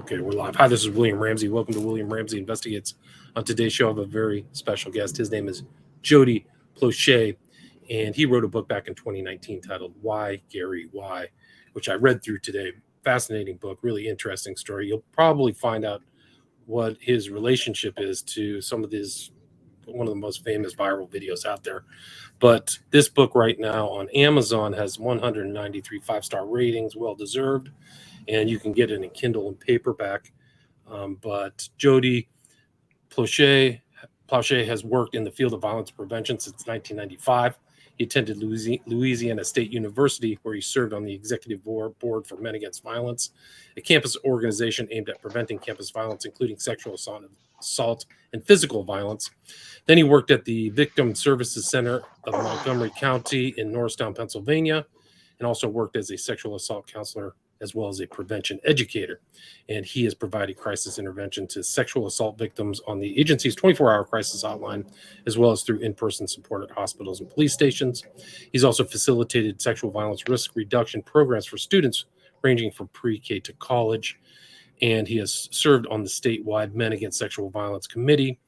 Okay, we're live. Hi, this is William Ramsey. Welcome to William Ramsey Investigates. On today's show, I have a very special guest. His name is Jody Plauche, and he wrote a book back in 2019 titled Why, Gary, Why, which I read through today. Fascinating book, really interesting story. You'll probably find out what his relationship is to some of his one of the most famous viral videos out there. But this book right now on Amazon has 193 five-star ratings, well deserved, and you can get it in Kindle and paperback. But Jody Plauche has worked in the field of violence prevention since 1995. He attended Louisiana State University, where he served on the executive board for Men Against Violence, a campus organization aimed at preventing campus violence, including sexual assault and physical violence. Then he worked at the Victim Services Center of Montgomery County in Norristown, Pennsylvania, and also worked as a sexual assault counselor as well as a prevention educator. And he has provided crisis intervention to sexual assault victims on the agency's 24-hour crisis hotline, as well as through in-person support at hospitals and police stations. He's also facilitated sexual violence risk reduction programs for students ranging from pre-K to college. And he has served on the statewide Men Against Sexual Violence Committee.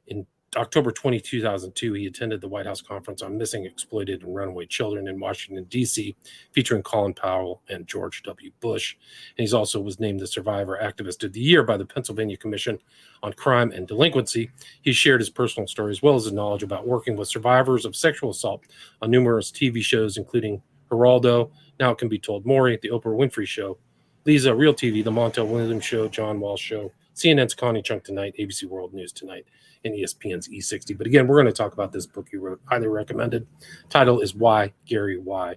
In October 2002, he attended the White House Conference on Missing, Exploited, and Runaway Children in Washington, D.C., featuring Colin Powell and George W. Bush. And he also was named the Survivor Activist of the Year by the Pennsylvania Commission on Crime and Delinquency. He shared his personal story as well as his knowledge about working with survivors of sexual assault on numerous TV shows, including Geraldo, Now It Can Be Told Maury, The Oprah Winfrey Show, Lisa, Real TV, The Montel Williams Show, John Walsh Show, CNN's Connie Chung Tonight, ABC World News Tonight, and ESPN's E60. But again, we're going to talk about this book you wrote, highly recommended. Title is Why, Gary, Why,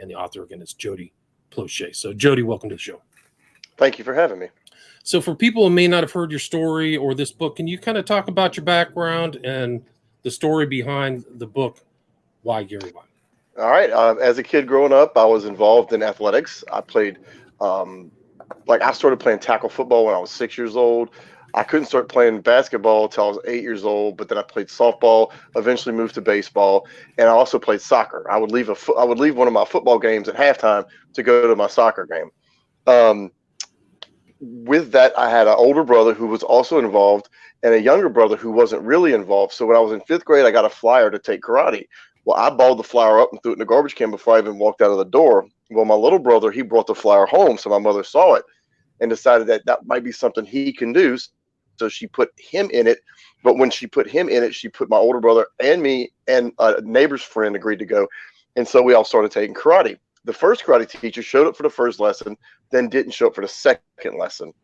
and the author again is Jody Plauche. So Jody, welcome to the show. Thank you for having me. So for people who may not have heard your story or this book, can you kind of talk about your background and the story behind the book, Why, Gary, Why? All right. As a kid growing up, I was involved in athletics. I played, I started playing tackle football when I was 6 years old. I couldn't start playing basketball until I was 8 years old, but then I played softball, eventually moved to baseball, and I also played soccer. I would leave one of my football games at halftime to go to my soccer game. With that, I had an older brother who was also involved and a younger brother who wasn't really involved. So when I was in fifth grade, I got a flyer to take karate. Well, I balled the flyer up and threw it in the garbage can before I even walked out of the door. Well, my little brother, he brought the flyer home, so my mother saw it and decided that that might be something he can do. So she put him in it. But when she put him in it, she put my older brother and me, and a neighbor's friend agreed to go. And so we all started taking karate. The first karate teacher showed up for the first lesson, then didn't show up for the second lesson.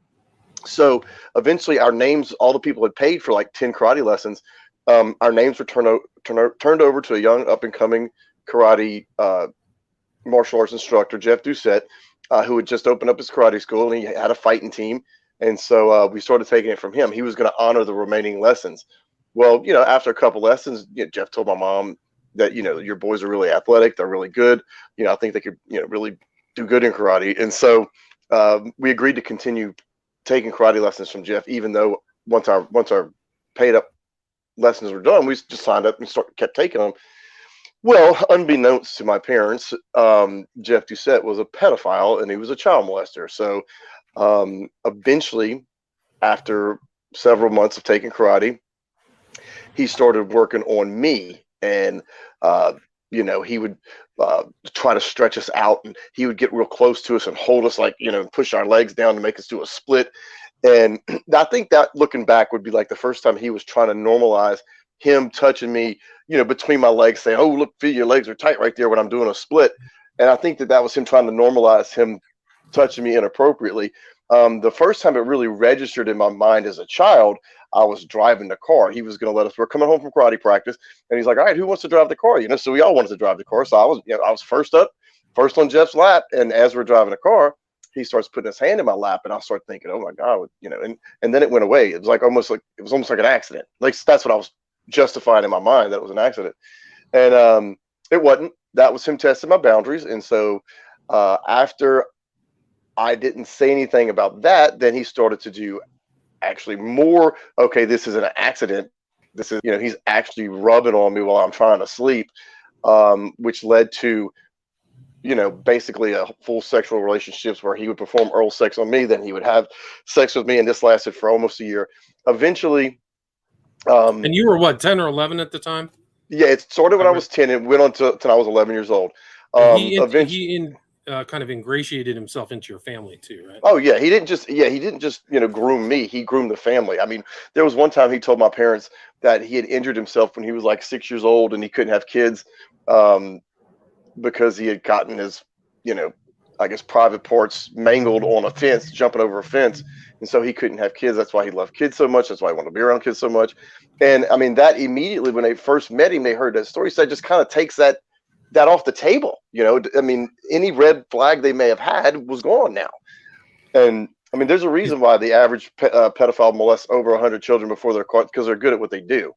So eventually our names, all the people had paid for like 10 karate lessons. Our names were turned over to a young up-and-coming karate martial arts instructor, Jeff Doucette, who had just opened up his karate school, and he had a fighting team. And so we started taking it from him. He was going to honor the remaining lessons. Well, after a couple lessons, Jeff told my mom that, your boys are really athletic. They're really good. I think they could, really do good in karate. And so we agreed to continue taking karate lessons from Jeff, even though once our paid up lessons were done, we just signed up and kept taking them. Well, unbeknownst to my parents, Jeff Doucette was a pedophile and he was a child molester. So eventually, after several months of taking karate, he started working on me, and he would try to stretch us out, and he would get real close to us and hold us, like, push our legs down to make us do a split. And I think that, looking back, would be like the first time he was trying to normalize him touching me, between my legs, saying, "Oh, look, feel your legs are tight right there when I'm doing a split." And I think that was him trying to normalize him touching me inappropriately. The first time it really registered in my mind as a child, I was driving the car. He was going to let us. We're coming home from karate practice, and he's like, "All right, who wants to drive the car?" So we all wanted to drive the car. So I was first up, first on Jeff's lap. And as we're driving the car, he starts putting his hand in my lap, and I start thinking, "Oh my God," and then it went away. It was almost like an accident. Like, that's what I was justifying in my mind, that it was an accident, and it wasn't. That was him testing my boundaries. And so after I didn't say anything about that, then he started to do actually more. Okay, this is an accident. This is, he's actually rubbing on me while I'm trying to sleep, which led to basically a full sexual relationships where he would perform oral sex on me, then he would have sex with me, and this lasted for almost a year. Eventually, And you were what, 10 or 11 at the time? yeah, it started when I was 10 and went on to till I was 11 years old. And Eventually, he kind of ingratiated himself into your family too, right? oh yeah, he didn't just groom me. He groomed the family. I mean, there was one time he told my parents that he had injured himself when he was like 6 years old and he couldn't have kids, because he had gotten his, I guess, private parts mangled on a fence, jumping over a fence, and so he couldn't have kids. That's why he loved kids so much. That's why he wanted to be around kids so much. And I mean, that immediately when they first met him, they heard that story. So that just kind of takes that off the table. I mean, any red flag they may have had was gone now. And I mean, there's a reason why the average pedophile molests over 100 children before they're caught, because they're good at what they do.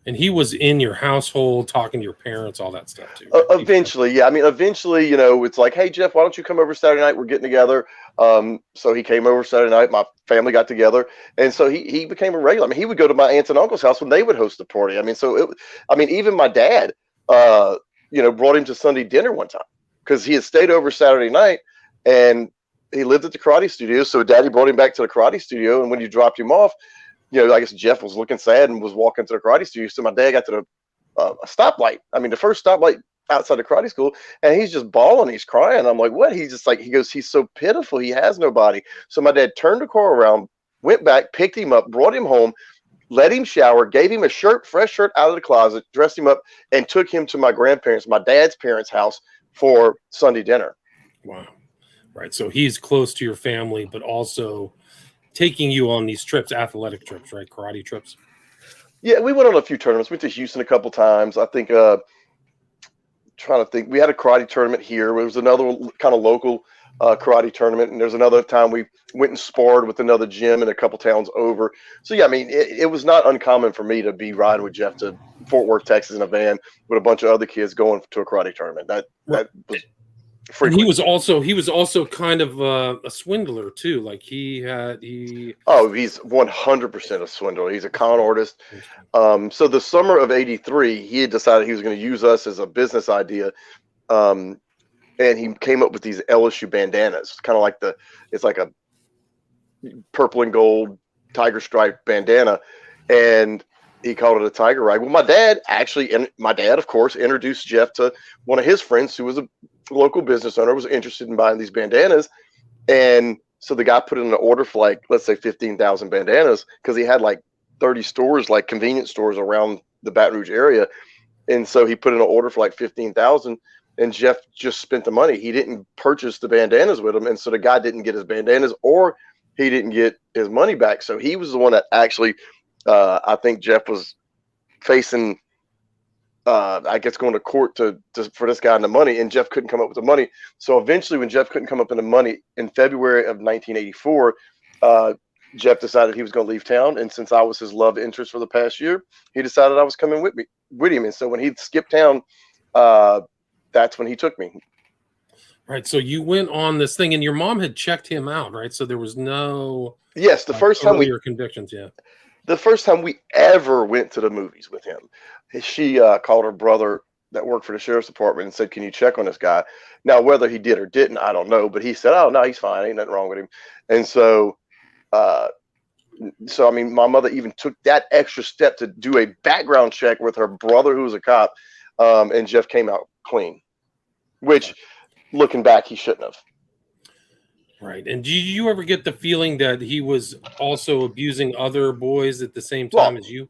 And he was in your household, talking to your parents, all that stuff too. Right? Eventually, yeah. I mean, eventually, it's like, hey, Jeff, why don't you come over Saturday night? We're getting together. So he came over Saturday night. My family got together, and so he became a regular. I mean, he would go to my aunts and uncle's house when they would host a party. I mean, even my dad, brought him to Sunday dinner one time because he had stayed over Saturday night, and he lived at the karate studio. So Daddy brought him back to the karate studio, and when you dropped him off, I guess Jeff was looking sad and was walking to the karate studio. So my dad got to a stoplight. I mean, the first stoplight outside the karate school, and he's just bawling. He's crying. I'm like, what? He's just like, he goes, he's so pitiful. He has nobody. So my dad turned the car around, went back, picked him up, brought him home, let him shower, gave him a fresh shirt out of the closet, dressed him up, and took him to my dad's parents' house for Sunday dinner. Wow. Right. So he's close to your family, but also taking you on these trips, athletic trips, right? Karate trips. Yeah, we went on a few tournaments. Went to Houston a couple times. I think, trying to think, we had a karate tournament here. It was another kind of local karate tournament. And there's another time we went and sparred with another gym in a couple towns over. So, yeah, I mean, it was not uncommon for me to be riding with Jeff to Fort Worth, Texas in a van with a bunch of other kids going to a karate tournament. That was frequent. And he was also kind of a swindler too. Like he's 100% a swindler. He's a con artist. So the summer of '83, he had decided he was going to use us as a business idea. And he came up with these LSU bandanas, kind of like it's like a purple and gold tiger stripe bandana. And he called it a tiger rag. Well, my dad, of course, introduced Jeff to one of his friends who was a local business owner, was interested in buying these bandanas. And so the guy put in an order for, like, let's say 15,000 bandanas, because he had like 30 stores, like convenience stores around the Baton Rouge area. And so he put in an order for like 15,000, and Jeff just spent the money. He didn't purchase the bandanas with him. And so the guy didn't get his bandanas, or he didn't get his money back. So he was the one that actually, I think Jeff was facing, I guess, going to court for this guy and the money, and Jeff couldn't come up with the money. So eventually, when Jeff couldn't come up with the money in February of 1984, Jeff decided he was going to leave town. And since I was his love interest for the past year, he decided I was coming with him. And so when he skipped town, that's when he took me. Right. So you went on this thing, and your mom had checked him out, right? So there was no the first time convictions, yeah. The first time we ever went to the movies with him, she called her brother that worked for the sheriff's department and said, "Can you check on this guy?" Now, whether he did or didn't, I don't know, but he said, "Oh no, he's fine. Ain't nothing wrong with him." And so, I mean, my mother even took that extra step to do a background check with her brother, who was a cop, and Jeff came out clean, which, looking back, he shouldn't have. Right. And did you ever get the feeling that he was also abusing other boys at the same time as you?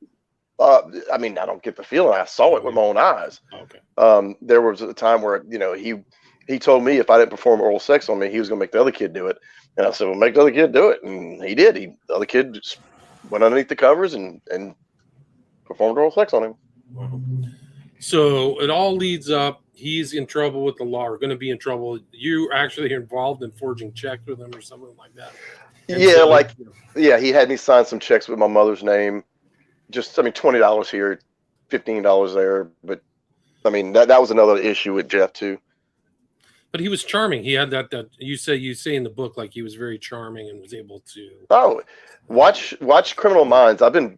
I mean, I don't get the feeling. I saw it with my own eyes. Okay. There was a time where, he told me if I didn't perform oral sex on me, he was going to make the other kid do it. And I said, well, make the other kid do it. And he did. The other kid just went underneath the covers and performed oral sex on him. Wow. So it all leads up. He's in trouble with the law, or going to be in trouble. You actually involved in forging checks with him or something like that. And he had me sign some checks with my mother's name. Just, $20 here, $15 there. But I mean, that was another issue with Jeff too. But he was charming. He had that you say in the book, like he was very charming and was able to. Oh, watch Criminal Minds. I've been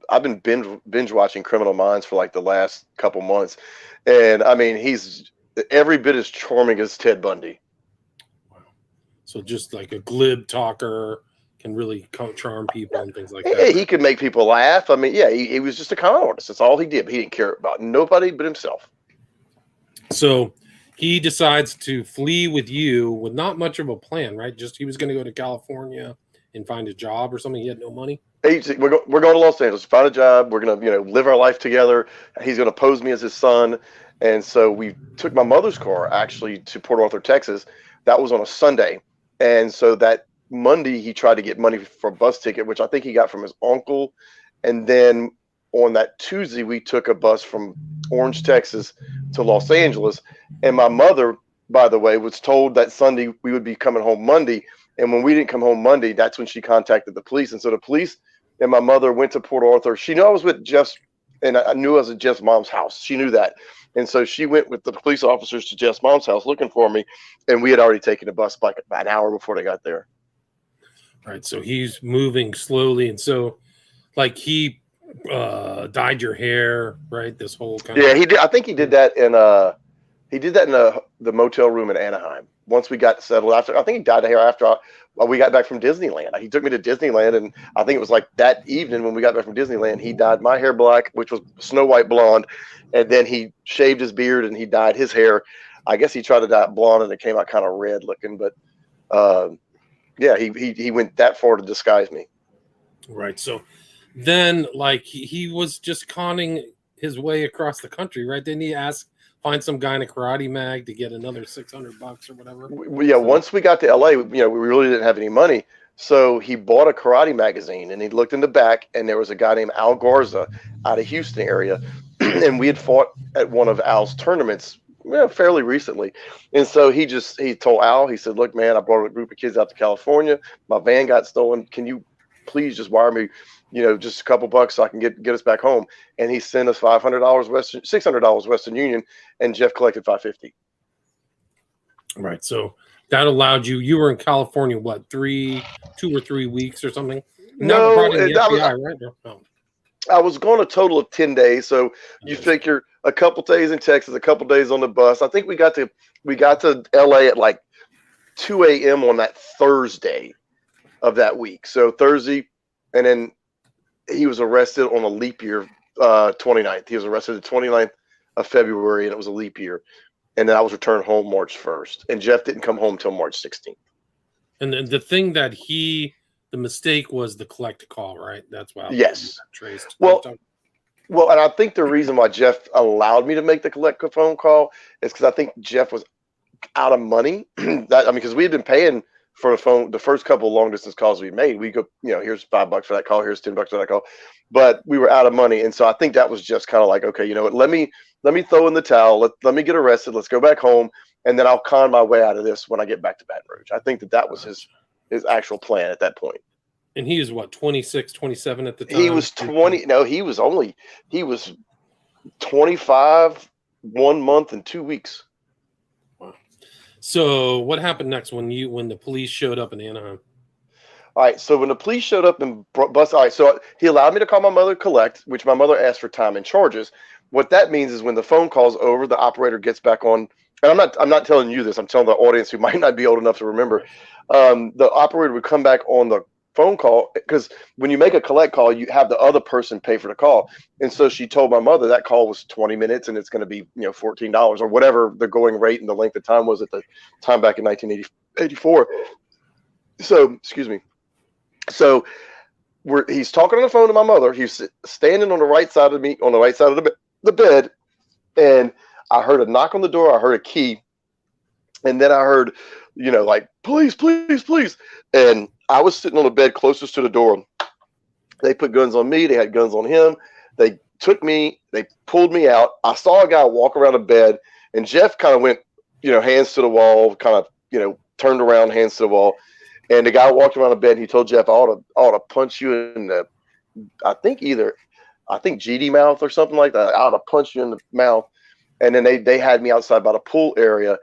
binge watching Criminal Minds for like the last couple months, and I mean, he's every bit as charming as Ted Bundy. Wow. So just like a glib talker, can really charm people and things like Yeah, that. he could make people laugh. I mean, yeah, he was just a con artist. That's all he did. But he didn't care about nobody but himself. So he decides to flee with you with not much of a plan, right? Just he was going to go to California and find a job or something. He had no money. We're going to Los Angeles, find a job. We're going to, live our life together. He's going to pose me as his son. And so we took my mother's car actually to Port Arthur, Texas. That was on a Sunday. And so that Monday, he tried to get money for a bus ticket, which I think he got from his uncle. And then on that Tuesday, we took a bus from Orange, Texas to Los Angeles. And my mother, by the way, was told that Sunday we would be coming home Monday. And when we didn't come home Monday, that's when she contacted the police. And so the police and my mother went to Port Arthur. She knew I was with Jeff's, and I knew I was at Jeff's mom's house. She knew that. And so she went with the police officers to Jeff's mom's house looking for me. And we had already taken the bus like about an hour before they got there. Right. So he's moving slowly. And so like he dyed your hair, right? This whole kind he did. I think he did that in the motel room in Anaheim. Once we got settled, I think he dyed the hair after we got back from Disneyland. He took me to Disneyland, and I think it was like that evening when we got back from Disneyland, he dyed my hair black, which was Snow White blonde, and then he shaved his beard and he dyed his hair. I guess he tried to dye it blonde, and it came out kind of red looking, but he went that far to disguise me. Right. So then, like he was just conning his way across the country, right? Didn't he find some guy in a karate mag to get another $600 or whatever? Once we got to LA, we really didn't have any money. So he bought a karate magazine and he looked in the back, and there was a guy named Al Garza out of Houston area. And we had fought at one of Al's tournaments fairly recently. And so he told Al, he said, "Look, man, I brought a group of kids out to California. My van got stolen. Can you please just wire me, just a couple bucks so I can get us back home?" And he sent us $600 Western Union, and Jeff collected $550. Right. So that allowed you were in California, what, 2 or 3 weeks or something? No, FBI, right? No. I was gone a total of 10 days. So you figure a couple days in Texas, a couple days on the bus. I think we got to LA at like 2 a.m. on that Thursday of that week. So Thursday, and then he was arrested on a leap year, 29th. He was arrested the 29th of February, and it was a leap year. And then I was returned home March 1st. And Jeff didn't come home till March 16th. And then the thing that the mistake was the collect call, right? That's why. Yes. Traced. Well, and I think the reason why Jeff allowed me to make the collect phone call is because I think Jeff was out of money. Because we had been paying for the first couple of long distance calls we made. We go, here's $5 for that call, here's $10 for that call, but we were out of money. And so I think that was just kind of like, okay, you know what, let me throw in the towel. Let me get arrested. Let's go back home. And then I'll con my way out of this when I get back to Baton Rouge. I think that was his actual plan at that point. And he was what, 26, 27 at the time? He was 20. No, he was 25, 1 month and 2 weeks. Wow. So what happened next when the police showed up in Anaheim? All right. So when the police showed up and bus, all right. So he allowed me to call my mother collect, which my mother asked for time and charges. What that means is when the phone call's over, the operator gets back on. And I'm not telling you this. I'm telling the audience who might not be old enough to remember. The operator would come back on the phone call, because when you make a collect call, you have the other person pay for the call. And so she told my mother that call was 20 minutes and it's going to be, $14 or whatever the going rate and the length of time was at the time back in 1984. So, excuse me. So he's talking on the phone to my mother. He's standing on the right side of me, on the right side of the bed. And I heard a knock on the door. I heard a key. And then I heard, like, "Please, please, please." And I was sitting on the bed closest to the door. They put guns on me. They had guns on him. They took me. They pulled me out. I saw a guy walk around the bed, and Jeff kind of went, hands to the wall, kind of, turned around, hands to the wall. And the guy walked around the bed, and he told Jeff, I ought to punch you in the, I think GD mouth or something like that. I ought to punch you in the mouth. And then they had me outside by the pool area.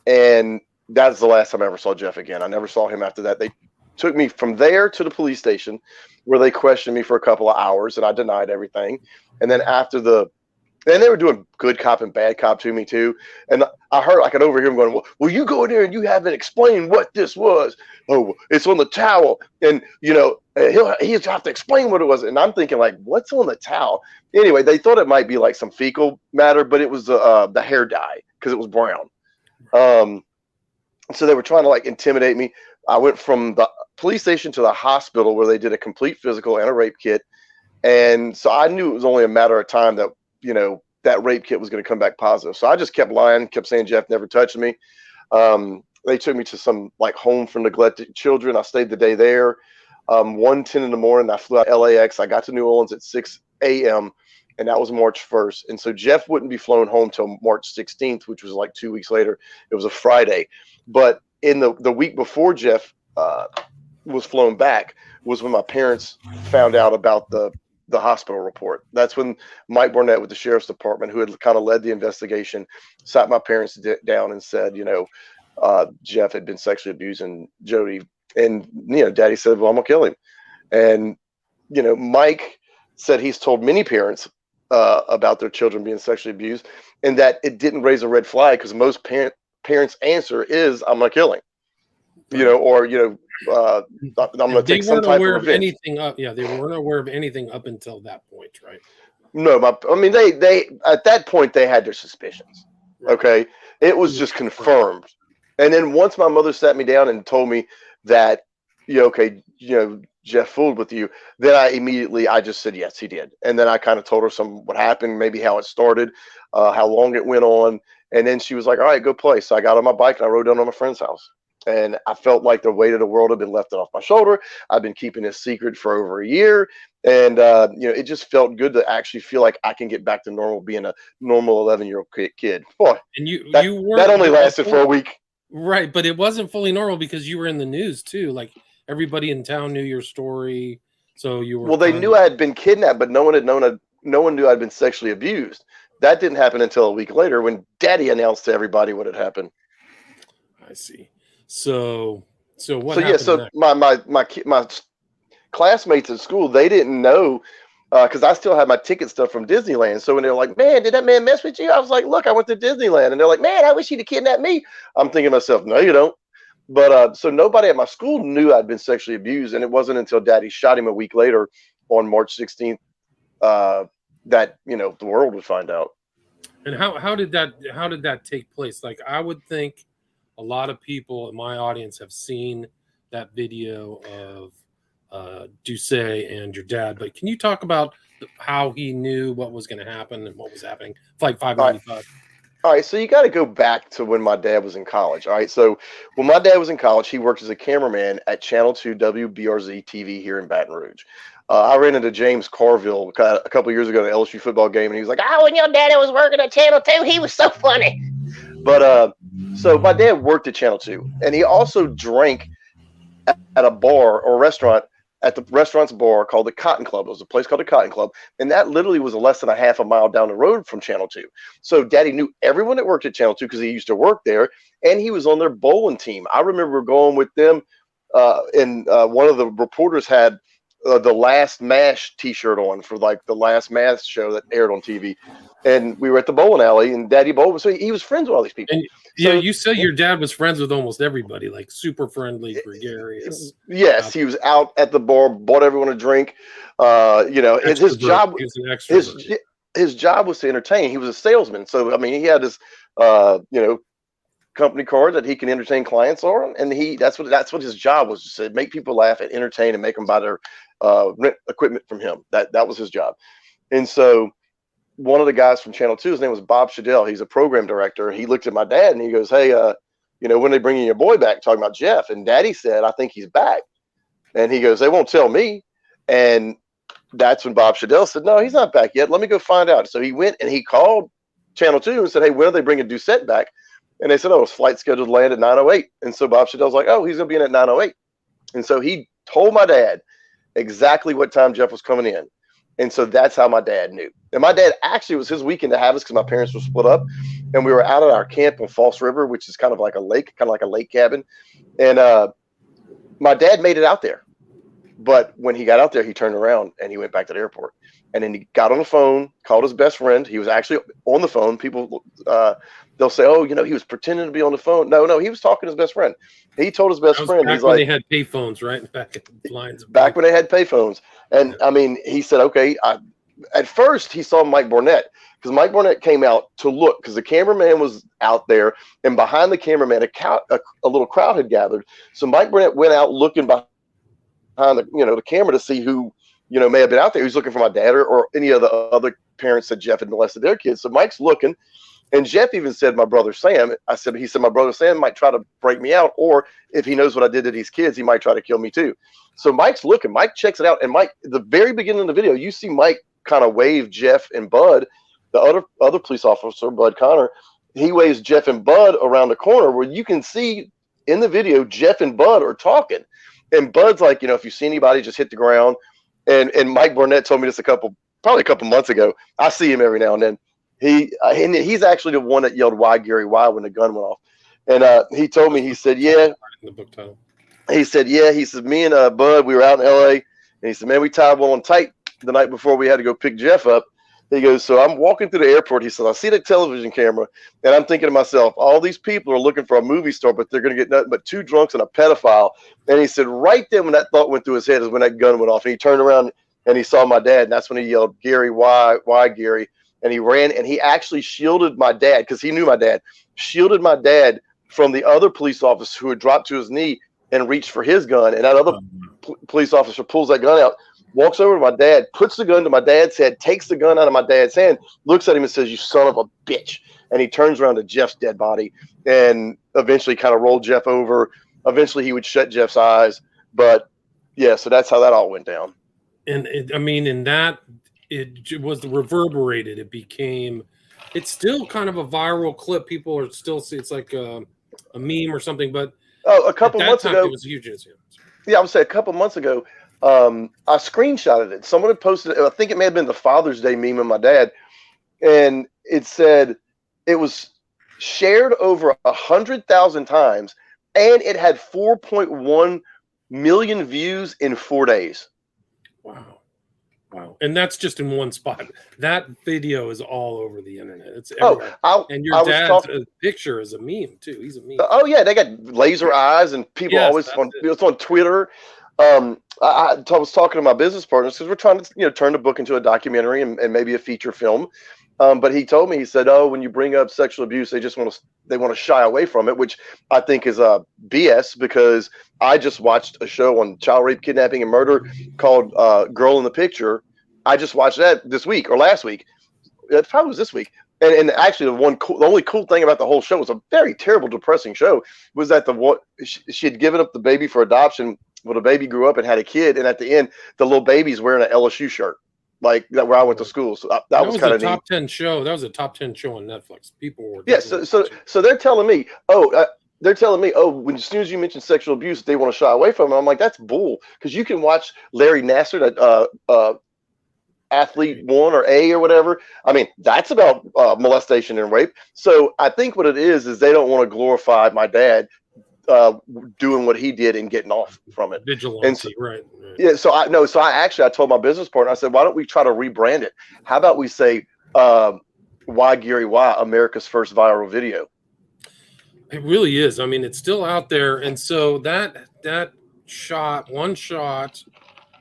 And that's the last time I ever saw Jeff again. I never saw him after that. They took me from there to the police station, where they questioned me for a couple of hours, and I denied everything. And then after the And they were doing good cop and bad cop to me too. And I could overhear him going, well, you go in there and you haven't explained what this was. Oh, it's on the towel. And, he'll have to explain what it was. And I'm thinking, like, what's on the towel? Anyway, they thought it might be like some fecal matter, but it was the hair dye because it was brown. So they were trying to like intimidate me. I went from the police station to the hospital where they did a complete physical and a rape kit. And so I knew it was only a matter of time that, that rape kit was going to come back positive. So I just kept lying, kept saying Jeff never touched me. They took me to some like home for neglected children. I stayed the day there. 1:10 in the morning, I flew out LAX. I got to New Orleans at 6 a.m. and that was March 1st. And so Jeff wouldn't be flown home till March 16th, which was like 2 weeks later. It was a Friday. But in the week before Jeff was flown back was when my parents found out about the hospital report. That's when Mike Barnett with the sheriff's department, who had kind of led the investigation, sat my parents down and said, Jeff had been sexually abusing Jody. And, Daddy said, well, I'm gonna kill him. And, Mike said he's told many parents about their children being sexually abused and that it didn't raise a red flag because most parents' answer is, I'm gonna kill him. I'm going to take some type of revenge. Anything up. Yeah, they weren't aware of anything up until that point, right? No, they at that point they had their suspicions. Right. Okay, it was just confirmed. And then once my mother sat me down and told me that, Jeff fooled with you, then I just said yes, he did. And then I kind of told her what happened, maybe how it started, how long it went on, and then she was like, "All right, go play." So I got on my bike and I rode down to my friend's house. And I felt like the weight of the world had been lifted off my shoulder. I've been keeping this secret for over a year. And, it just felt good to actually feel like I can get back to normal, being a normal 11-year-old kid. Boy, and that only lasted for a week. Right. But it wasn't fully normal because you were in the news too. Like everybody in town knew your story. So you were. Well, they knew I had been kidnapped, but no one knew I'd been sexually abused. That didn't happen until a week later when Daddy announced to everybody what had happened. I see. So what? So yeah, so my classmates at school, they didn't know because I still had my ticket stuff from Disneyland. So when they're like, "Man, did that man mess with you?" I was like, "Look, I went to Disneyland," and they're like, "Man, I wish he'd have kidnapped me." I'm thinking to myself, "No, you don't." But so nobody at my school knew I'd been sexually abused, and it wasn't until Daddy shot him a week later on March 16th that the world would find out. And how did that take place? Like I would think. A lot of people in my audience have seen that video of Doucet and your dad, but can you talk about how he knew what was going to happen and what was happening? Flight 595. All right, so you got to go back to when my dad was in college. All right, so when my dad was in college, he worked as a cameraman at Channel 2 WBRZ TV here in Baton Rouge. I ran into James Carville a couple years ago at an LSU football game, and he was like, "Oh, when your daddy was working at Channel 2, he was so funny." But so my dad worked at Channel 2, and he also drank at a bar or restaurant at the restaurant's bar called the Cotton Club. It was a place called the Cotton Club, and that literally was less than a half a mile down the road from Channel 2. So Daddy knew everyone that worked at Channel 2 because he used to work there, and he was on their bowling team. I remember going with them, and one of the reporters had the Last Mash T-shirt on for like the Last Mash show that aired on TV. And we were at the bowling alley, and Daddy bowled. So he was friends with all these people. And you said your dad was friends with almost everybody, like super friendly, gregarious. Yes, he was out at the bar, bought everyone a drink. His job. His job was to entertain. He was a salesman, so I mean, he had his company card that he can entertain clients on, and that's what his job was, to make people laugh and entertain and make them buy their rent equipment from him. That was his job. And so one of the guys from Channel 2, his name was Bob Shadell. He's a program director. He looked at my dad and he goes, "Hey, when are they bringing your boy back?" Talking about Jeff. And Daddy said, "I think he's back." And he goes, "They won't tell me." And that's when Bob Shadell said, "No, he's not back yet. Let me go find out." So he went and he called Channel 2 and said, "Hey, when are they bringing Doucet back?" And they said, "Oh, his flight scheduled to land at 9:08. And so Bob Shadell's like, "Oh, he's going to be in at 9:08. And so he told my dad exactly what time Jeff was coming in. And so that's how my dad knew. And my dad, actually, it was his weekend to have us because my parents were split up. And we were out at our camp on False River, which is kind of like a lake cabin. And my dad made it out there. But when he got out there, he turned around and he went back to the airport. And then he got on the phone, called his best friend. He was actually on the phone. People, they'll say, "Oh, he was pretending to be on the phone." No, he was talking to his best friend. He told his best That was friend, back he's when like, they had payphones, right? Back in lines of back when they had payphones. And I mean, he said, okay, at first he saw Mike Barnett because Mike Barnett came out to look because the cameraman was out there, and behind the cameraman, a little crowd had gathered. So Mike Barnett went out looking behind the camera to see who may have been out there. He was looking for my dad or any of the other parents that Jeff had molested their kids. So Mike's looking, and Jeff even said, "My brother Sam." He said, "My brother Sam might try to break me out, or if he knows what I did to these kids, he might try to kill me too." So Mike's looking. Mike checks it out, and Mike, at the very beginning of the video, you see Mike kind of wave Jeff and Bud, the other police officer, Bud Connor. He waves Jeff and Bud around the corner where you can see in the video Jeff and Bud are talking, and Bud's like, if you see anybody, just hit the ground. And Mike Barnett told me this probably a couple months ago. I see him every now and then. He's actually the one that yelled "Why, Gary? Why?" when the gun went off. And he told me, he said, "Yeah." in the book title. He said, "Yeah." He said, "Me and Bud, we were out in L.A. And he said, "Man, we tied one on tight the night before we had to go pick Jeff up." He goes, "So I'm walking through the airport." He says, "I see the television camera, and I'm thinking to myself, all these people are looking for a movie star, but they're going to get nothing but two drunks and a pedophile." And he said, right then when that thought went through his head is when that gun went off. And he turned around and he saw my dad, and that's when he yelled, "Gary, why, Gary?" And he ran, and he actually shielded my dad because he knew my dad, shielded my dad from the other police officer who had dropped to his knee and reached for his gun. And that other police officer pulls that gun out, walks over to my dad, puts the gun to my dad's head, takes the gun out of my dad's hand, looks at him and says, "You son of a bitch." And he turns around to Jeff's dead body and eventually kind of rolled Jeff over. Eventually he would shut Jeff's eyes. But yeah, so that's how that all went down. And it was reverberated. It's still kind of a viral clip. People are still see it's like a meme or something. But a couple months ago, it was a huge incident. Yeah, I would say a couple months ago, I screenshotted it. Someone had posted it. I think it may have been the Father's Day meme of my dad, and it said it was shared over 100,000 times, and it had 4.1 million views in 4 days. Wow. And that's just in one spot. That video is all over the internet. It's everywhere. And your dad's picture is a meme too. He's a meme. Oh yeah, they got laser eyes, and people it's on Twitter. I was talking to my business partners because we're trying to turn the book into a documentary and maybe a feature film. But he told me, he said, "Oh, when you bring up sexual abuse, they want to shy away from it," which I think is BS, because I just watched a show on child rape, kidnapping, and murder called Girl in the Picture. I just watched that this week or last week. It probably was this week. And actually, the only cool thing about the whole show, was a very terrible, depressing show, was that she had given up the baby for adoption. Well, the baby grew up and had a kid, and at the end, the little baby's wearing an LSU shirt, like that where I went to school. So that was kind of top 10 show. That was a top 10 show on Netflix. People were So they're telling me, when as soon as you mention sexual abuse, they want to shy away from it. I'm like, that's bull, because you can watch Larry Nassar, that Athlete 1 or A or whatever. I mean, that's about molestation and rape. So I think what it is they don't want to glorify my dad doing what he did and getting off from it. Vigilante, right. Yeah. So I told my business partner, I said, why don't we try to rebrand it? How about we say, "Why, Gary? Why? America's first viral video." It really is. I mean, it's still out there. And so that one shot,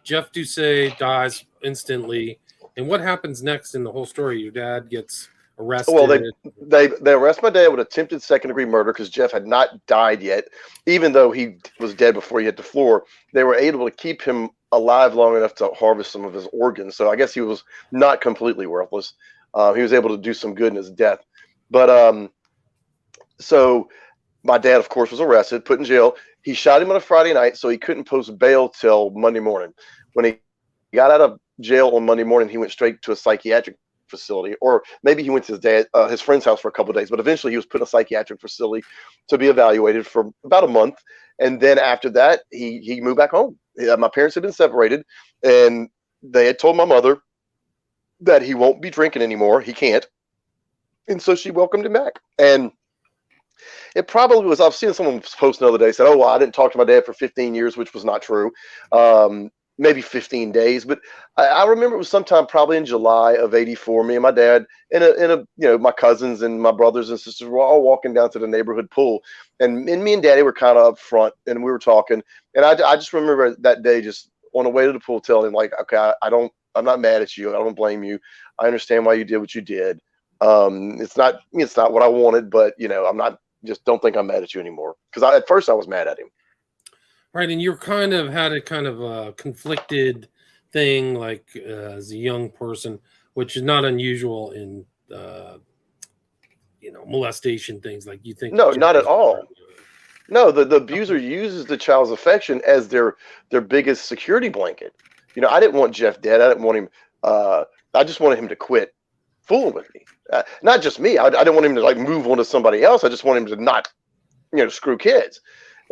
Jeff Doucet dies instantly. And what happens next in the whole story? Your dad gets arrested. Well, they arrest my dad with attempted second-degree murder because Jeff had not died yet, even though he was dead before he hit the floor. They were able to keep him alive long enough to harvest some of his organs. So I guess he was not completely worthless. He was able to do some good in his death. But so my dad, of course, was arrested, put in jail. He shot him on a Friday night, so he couldn't post bail till Monday morning. When he got out of jail on Monday morning, he went straight to a psychiatric facility, or maybe he went to his friend's house for a couple of days, but eventually he was put in a psychiatric facility to be evaluated for about a month. And then after that, he moved back home. My parents had been separated, and they had told my mother that he won't be drinking anymore. He can't. And so she welcomed him back. And it probably was, I've seen someone post the other day, said, "Oh, well, I didn't talk to my dad for 15 years, which was not true. maybe 15 days. But I remember it was sometime probably in July of '84. Me and my dad and my cousins and my brothers and sisters were all walking down to the neighborhood pool, and me and Daddy were kind of up front, and we were talking. And I just remember that day, just on the way to the pool, telling him like, okay, I'm not mad at you. I don't blame you. I understand why you did what you did. It's not what I wanted, but I'm not. Just don't think I'm mad at you anymore. Because at first I was mad at him. Right, and you're kind of had a kind of a conflicted thing, like as a young person, which is not unusual in molestation things. Like you think, No, not at all. No, the abuser uses the child's affection as their biggest security blanket. I didn't want Jeff dead. I didn't want him. I just wanted him to quit fooling with me. Not just me. I didn't want him to like move on to somebody else. I just want him to not, screw kids.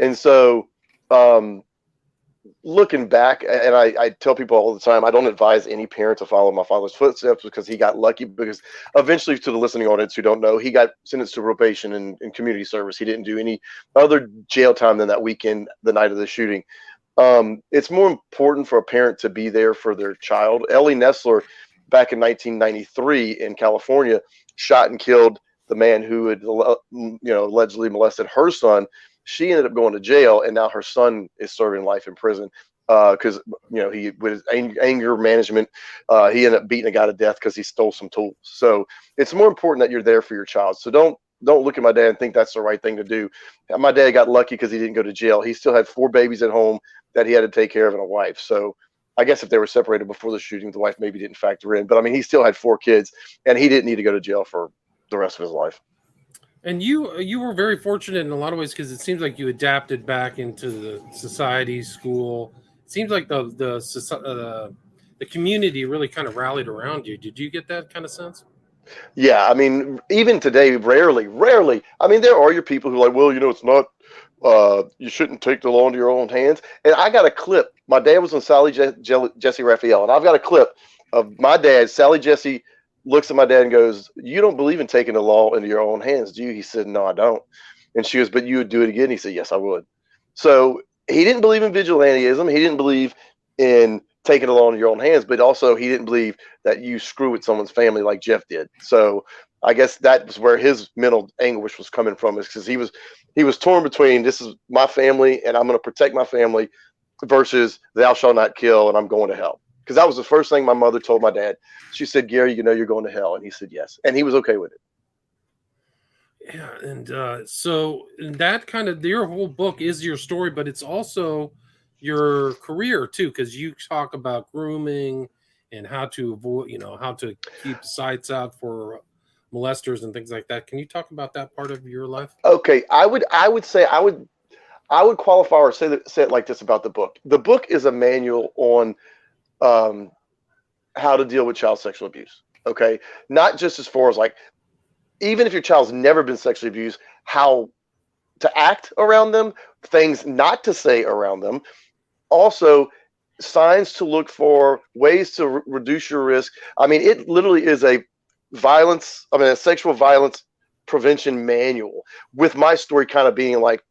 And so, looking back, and I tell people all the time, I don't advise any parent to follow my father's footsteps because he got lucky. Because eventually, to the listening audience who don't know, he got sentenced to probation and community service. He didn't do any other jail time than that weekend, the night of the shooting. It's more important for a parent to be there for their child. Ellie Nessler, back in 1993 in California, shot and killed the man who had allegedly molested her son. She ended up going to jail, and now her son is serving life in prison because he, with his anger management, he ended up beating a guy to death because he stole some tools. So it's more important that you're there for your child. So don't look at my dad and think that's the right thing to do. My dad got lucky because he didn't go to jail. He still had 4 babies at home that he had to take care of and a wife. So I guess if they were separated before the shooting, the wife maybe didn't factor in. But I mean, he still had 4 kids, and he didn't need to go to jail for the rest of his life. And you were very fortunate in a lot of ways because it seems like you adapted back into the society, school. It seems like the community really kind of rallied around you. Did you get that kind of sense? Yeah, I mean, even today, rarely. I mean, there are your people who are like, well, it's not. You shouldn't take the law into your own hands. And I got a clip. My dad was on Sally Jesse Raphael, and I've got a clip of my dad. Sally Jesse looks at my dad and goes, "You don't believe in taking the law into your own hands, do you?" He said, "No, I don't." And she goes, "But you would do it again?" He said, "Yes, I would." So he didn't believe in vigilantism. He didn't believe in taking the law into your own hands, but also he didn't believe that you screw with someone's family like Jeff did. So I guess that was where his mental anguish was coming from, is because he was torn between, this is my family and I'm going to protect my family, versus thou shalt not kill and I'm going to hell. Because that was the first thing my mother told my dad. She said, "Gary, you're going to hell." And he said yes. And he was okay with it. Yeah, and so that kind of your whole book is your story, but it's also your career too, because you talk about grooming and how to avoid, how to keep the sights out for molesters and things like that. Can you talk about that part of your life? Okay. I would qualify or say it like this about the book. The book is a manual on how to deal with child sexual abuse. Okay. Not just as far as like, even if your child's never been sexually abused, how to act around them, things not to say around them, also signs to look for, ways to reduce your risk. I mean, it literally is a sexual violence prevention manual, with my story kind of being like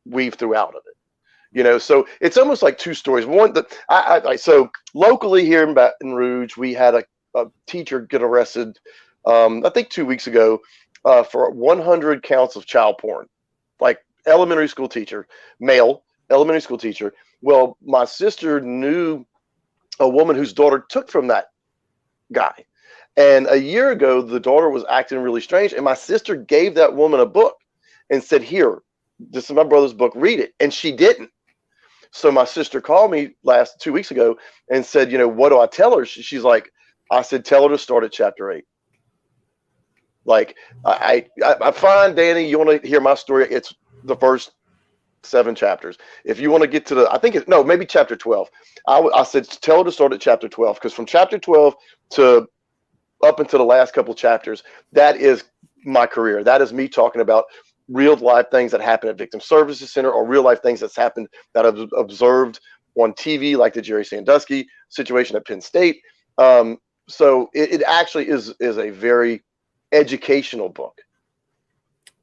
weaved throughout of it. So it's almost like 2 stories. One that so locally here in Baton Rouge, we had a teacher get arrested, I think 2 weeks ago, for 100 counts of child porn, like elementary school teacher, male elementary school teacher. Well, my sister knew a woman whose daughter took from that guy. And a year ago, the daughter was acting really strange. And my sister gave that woman a book and said, "Here, this is my brother's book, read it." And she didn't. So my sister called me 2 weeks ago and said, "What do I tell her?" She's like, I said, "Tell her to start at chapter 8. Like, I find, Danny, you want to hear my story? It's the first 7 chapters. If you want to get to maybe chapter 12. I said, tell her to start at chapter 12, because from chapter 12 to up until the last couple chapters, that is my career. That is me talking about real life things that happen at Victim Services Center, or real life things that's happened that I've observed on TV, like the Jerry Sandusky situation at Penn State. So it actually is a very educational book.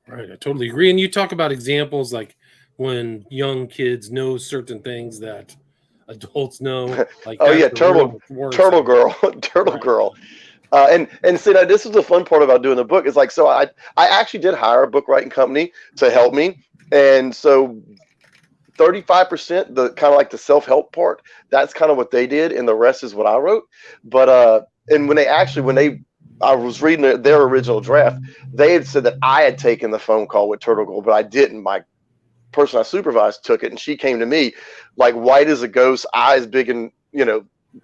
Right, I totally agree. And you talk about examples like when young kids know certain things that adults know. Like, Oh that's yeah, the real word Turtle salad. Girl, Turtle Right. Girl. And see, now this is the fun part about doing the book. Is like, so I actually did hire a book writing company to help me, and so 35%, the kind of like the self-help part, that's kind of what they did, and the rest is what I wrote. But and I was reading their original draft, they had said that I had taken the phone call with Turtle Girl, but I didn't. My person I supervised took it, and she came to me like white as a ghost, eyes big and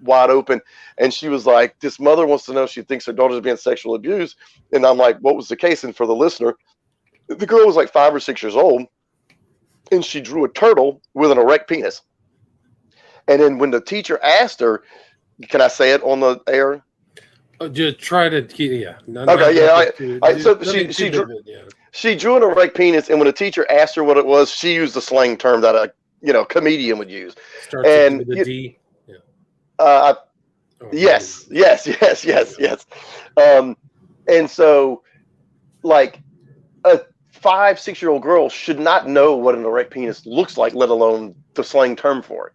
wide open, and she was like, "This mother wants to know if she thinks her daughter's being sexually abused." And I'm like, "What was the case?" And for the listener, the girl was like 5 or 6 years old, and she drew a turtle with an erect penis. And then when the teacher asked her, "Can I say it on the air?" Just try to keep, yeah. Okay, yeah. So Yeah. she drew an erect penis, and when the teacher asked her what it was, she used the slang term that a comedian would use. Starts And with a D. Yeah. uh, Oh, yes. And so, like, a 5, 6-year-old girl should not know what an erect penis looks like, let alone the slang term for it.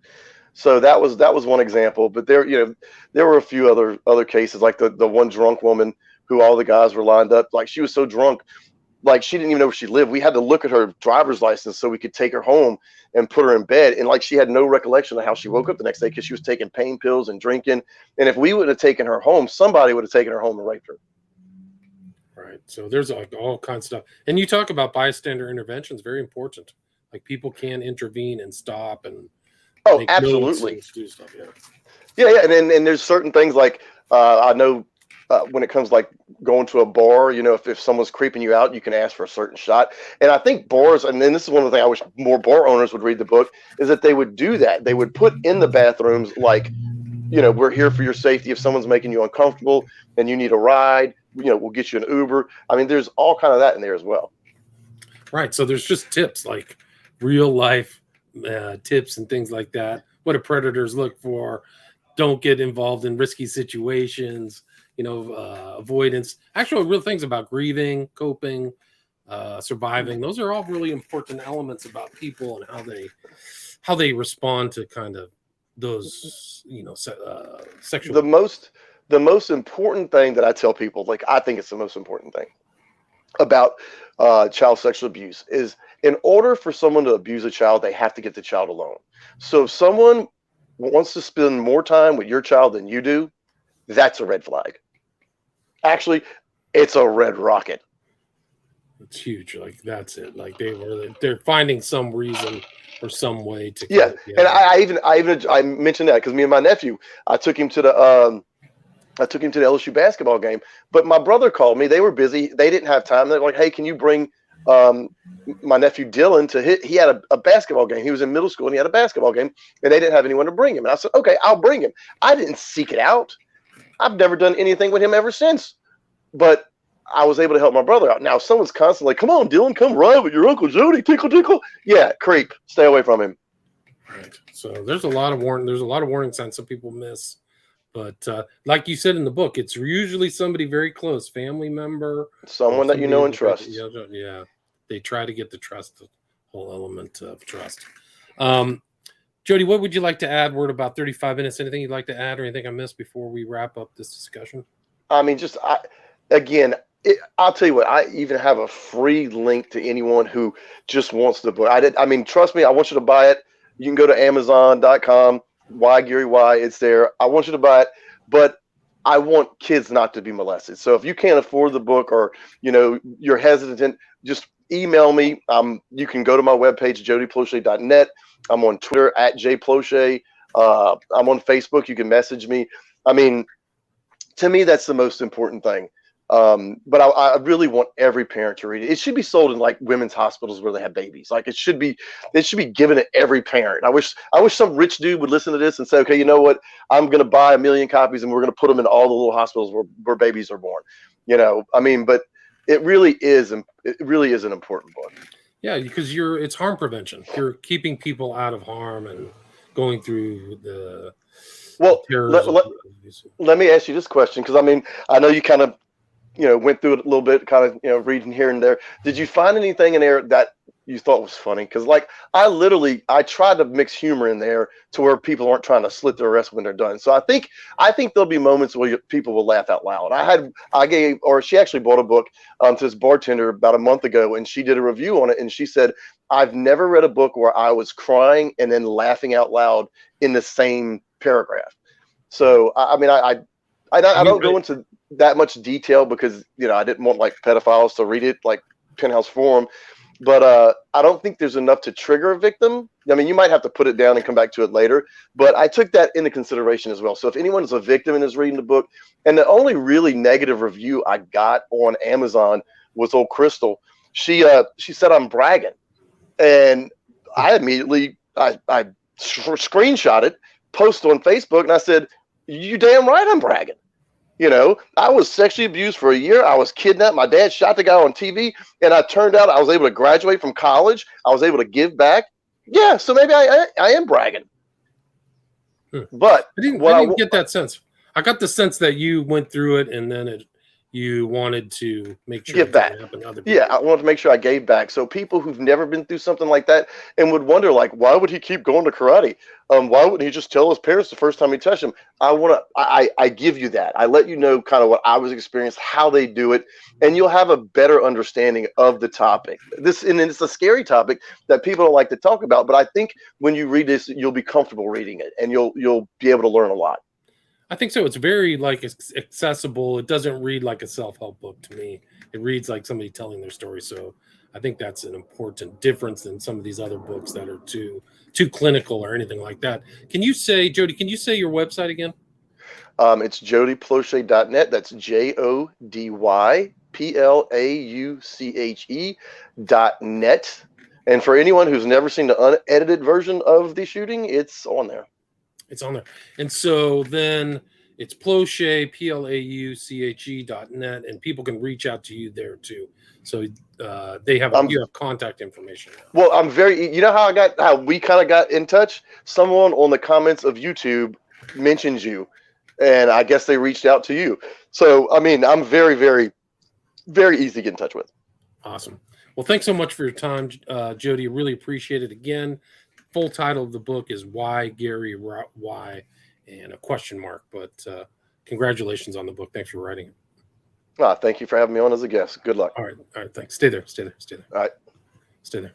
So that was one example. But there were a few other cases, like the one drunk woman who all the guys were lined up. Like, she was so drunk, like, she didn't even know where she lived. We had to look at her driver's license so we could take her home and put her in bed. And like, she had no recollection of how she woke up the next day because she was taking pain pills and drinking. And if we wouldn't have taken her home, somebody would have taken her home and raped her. Right. So there's like all kinds of stuff. And you talk about bystander intervention is very important. Like, people can intervene and stop and Oh, make absolutely. notes and do stuff. Yeah. Yeah. And there's certain things like I know when it comes like going to a bar, if someone's creeping you out, you can ask for a certain shot. And I think bars, and then this is one of the things I wish more bar owners would read the book, is that they would do that. They would put in the bathrooms like, we're here for your safety. If someone's making you uncomfortable and you need a ride, we'll get you an Uber. I mean, there's all kind of that in there as well. Right. So there's just tips, like real life tips and things like that. What do predators look for? Don't get involved in risky situations, avoidance, actual real things about grieving, coping, surviving. Those are all really important elements about people and how they respond to kind of those, sexual. The most important thing that I tell people, like, I think it's the most important thing about child sexual abuse, is in order for someone to abuse a child, they have to get the child alone. So if someone wants to spend more time with your child than you do, that's a red flag. Actually, it's a red rocket. It's huge. Like, that's it. Like, they're finding some reason or some way to. Yeah. And I mentioned that because me and my nephew, I took him to the LSU basketball game, but my brother called me. They were busy. They didn't have time. They're like, "Hey, can you bring my nephew Dylan to hit?" He had a basketball game. He was in middle school and he had a basketball game, and they didn't have anyone to bring him. And I said, "Okay, I'll bring him." I didn't seek it out. I've never done anything with him ever since, but I was able to help my brother out. Now, if someone's constantly like, "Come on, Dylan, come ride with your Uncle Jody, tickle, tickle." Yeah, creep. Stay away from him. Right. So there's a lot of warning signs some people miss. But like you said in the book, it's usually somebody very close, family member, someone that you know and trust. Yeah, they try to get the trust, the whole element of trust. Jody, what would you like to add? We're at about 35 minutes. Anything you'd like to add or anything I missed before we wrap up this discussion? I mean, I'll tell you what, I even have a free link to anyone who just wants the book. I mean, trust me, I want you to buy it. You can go to Amazon.com. Why Gary Why, it's there. I want you to buy it, but I want kids not to be molested. So if you can't afford the book, or you're hesitant, just email me. You can go to my webpage, jodyplauche.net. I'm on Twitter @jplauche. I'm on Facebook. You can message me. I mean, to me, that's the most important thing. But I really want every parent to read it. It should be sold in like women's hospitals where they have babies. Like, it should be given to every parent. I wish some rich dude would listen to this and say, "Okay, you know what? I'm going to buy 1 million copies and we're going to put them in all the little hospitals where babies are born." I mean, but it really is an important book. Yeah, because it's harm prevention. You're keeping people out of harm and going through the. Well, let me ask you this question, because I mean, I know you kind of went through it a little bit, kind of reading here and there. Did you find anything in there that you thought was funny? Because like I tried to mix humor in there to where people aren't trying to slit their wrists when they're done. So I think there'll be moments where people will laugh out loud. She actually bought a book to this bartender about a month ago, and she did a review on it, and she said, I've never read a book where I was crying and then laughing out loud in the same paragraph. So I mean, I don't go into that much detail because I didn't want like pedophiles to read it like Penthouse Forum, but I don't think there's enough to trigger a victim. I mean, you might have to put it down and come back to it later, but I took that into consideration as well. So if anyone is a victim and is reading the book, and the only really negative review I got on Amazon was old Crystal. She said I'm bragging, and I immediately I screenshot it, posted on Facebook, and I said, "You damn right I'm bragging." I was sexually abused for a year. I was kidnapped. My dad shot the guy on TV, and I turned out I was able to graduate from college. I was able to give back. Yeah, so maybe I am bragging. But I didn't get that sense. I got the sense that you went through it, and then you wanted to make sure give back. Yeah, I wanted to make sure I gave back. So people who've never been through something like that and would wonder, like, why would he keep going to karate? Why wouldn't he just tell his parents the first time he touched him? I give you that. I let you know kind of what I was experiencing, how they do it, and you'll have a better understanding of the topic. And it's a scary topic that people don't like to talk about, but I think when you read this, you'll be comfortable reading it, and you'll be able to learn a lot. I think so. It's very accessible. It doesn't read like a self-help book to me. It reads like somebody telling their story. So I think that's an important difference than some of these other books that are too clinical or anything like that. Jody, can you say your website again? It's jodyplauche.net. That's JODYPLAUCHE.net. And for anyone who's never seen the unedited version of the shooting, it's on there. It's on there. And so then it's Plauche, PLAUCHE.net, and people can reach out to you there too. So you have contact information. Well, I'm how we kind of got in touch. Someone on the comments of YouTube mentions you, and I guess they reached out to you. So, I mean, I'm very, very, very easy to get in touch with. Awesome. Well, thanks so much for your time, Jody. Really appreciate it. Again, full title of the book is Why Gary Why, and a question mark. But congratulations on the book. Thanks for writing it. Thank you for having me on as a guest. Good luck. All right. Thanks. Stay there. All right. Stay there.